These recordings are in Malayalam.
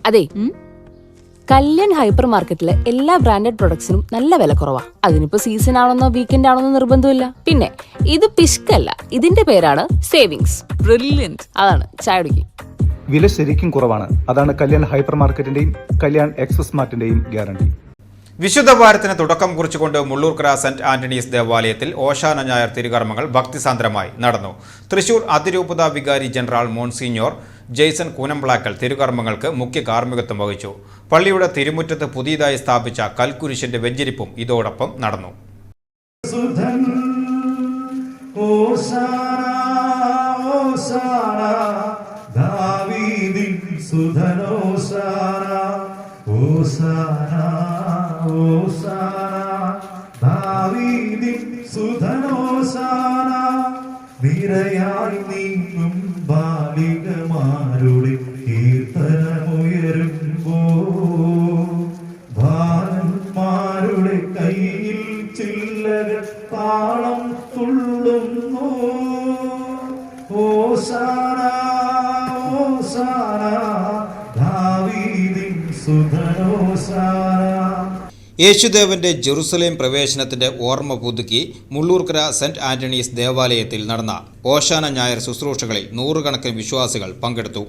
അതെ, കല്യാൺ ഹൈപ്പർ മാർക്കറ്റിലെ എല്ലാ ബ്രാൻഡഡ് പ്രൊഡക്ട്സിനും നല്ല വില കുറവാ. അതിനിപ്പോ സീസൺ ആണെന്നോ വീക്കെൻഡ് ആണെന്നോ നിർബന്ധമില്ല. പിന്നെ ഇത് പിഷ്കല്ല, ഇതിന്റെ പേരാണ് സേവിങ്സ്. ബ്രില്യന്റ്. അതാണ് ചായ കുടിക്കും. വില ശരിക്കും കുറവാണ്. അതാണ് കല്യാൺ ഹൈപ്പർ മാർക്കറ്റിന്റെയും കല്യാൺ എക്സ്പ്രസ് മാർട്ടിന്റെയും ഗ്യാരണ്ടി. വിശുദ്ധ വാരത്തിന് തുടക്കം കുറിച്ചുകൊണ്ട് മുള്ളൂർക്കര സെന്റ് ആന്റണീസ് ദേവാലയത്തിൽ ഓശാന ഞായർ തിരുകർമ്മങ്ങൾ ഭക്തിസാന്ദ്രമായി നടന്നു. തൃശൂർ അതിരൂപത വികാരി ജനറൽ മോൺസിഞ്ഞോർ ജെയ്സൺ കൂനംപ്ലാക്കൽ തിരുകർമ്മങ്ങൾക്ക് മുഖ്യ കാർമ്മികത്വം വഹിച്ചു. പള്ളിയുടെ തിരുമുറ്റത്ത് പുതിയതായി സ്ഥാപിച്ച കൽക്കുരിശിന്റെ വെഞ്ചരിപ്പും ഇതോടൊപ്പം നടന്നു. നിരയായി നീങ്ങും ബാലികമാരുടെ കീർത്തനമുയരുമ്പോ ഭാരന്മാരുടെ കയ്യിൽ ചില്ലകൾ താളം തുള്ളുന്നു. ഓശാന ഓശാന ദാവീദിൻ സുതനോശാന. യേശുദേവന്റെ ജെറുസലേം പ്രവേശനത്തിന്റെ ഓർമ്മ പുതുക്കി മുള്ളൂർക്കര സെന്റ് ആന്റണീസ് ദേവാലയത്തിൽ നടന്ന ഓശാന ഞായർ ശുശ്രൂഷകളിൽ നൂറുകണക്കിന് വിശ്വാസികൾ പങ്കെടുത്തു.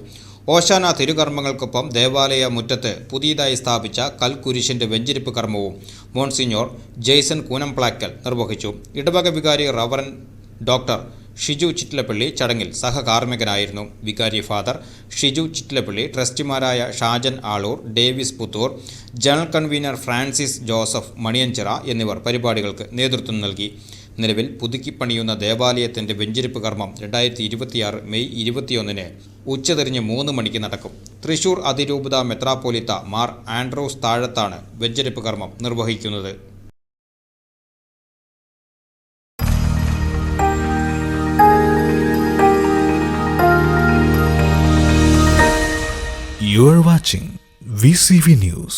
ഓശാന തിരുകർമ്മങ്ങൾക്കൊപ്പം ദേവാലയ മുറ്റത്ത് പുതിയതായി സ്ഥാപിച്ച കൽക്കുരിശിന്റെ വെഞ്ചരിപ്പ് കർമ്മവും മോൺസിഞ്ഞോർ ജെയ്സൺ കൂനംപ്ലാക്കൽ നിർവഹിച്ചു. ഇടവക വികാരി റവറൻ ഡോക്ടർ ഷിജു ചിറ്റിലപ്പള്ളി ചടങ്ങിൽ സഹകാർമ്മികനായിരുന്നു. വികാരി ഫാദർ ഷിജു ചിറ്റിലപ്പള്ളി, ട്രസ്റ്റിമാരായ Shajan Aloor, Davis Puthur, general convener Francis Joseph Maniyanchira എന്നിവർ പരിപാടികൾക്ക് നേതൃത്വം നൽകി. നിലവിൽ പുതുക്കിപ്പണിയുന്ന ദേവാലയത്തിന്റെ വെഞ്ചരിപ്പ് കർമ്മം 2026 മെയ് 21 ഉച്ചതിരിഞ്ഞ് 3 മണിക്ക് നടക്കും. തൃശൂർ അതിരൂപത മെത്രാപ്പോലിത്ത മാർ ആൻഡ്രോസ് താഴത്താണ് വെഞ്ചരിപ്പ് കർമ്മം നിർവഹിക്കുന്നത്. You are watching VCV News.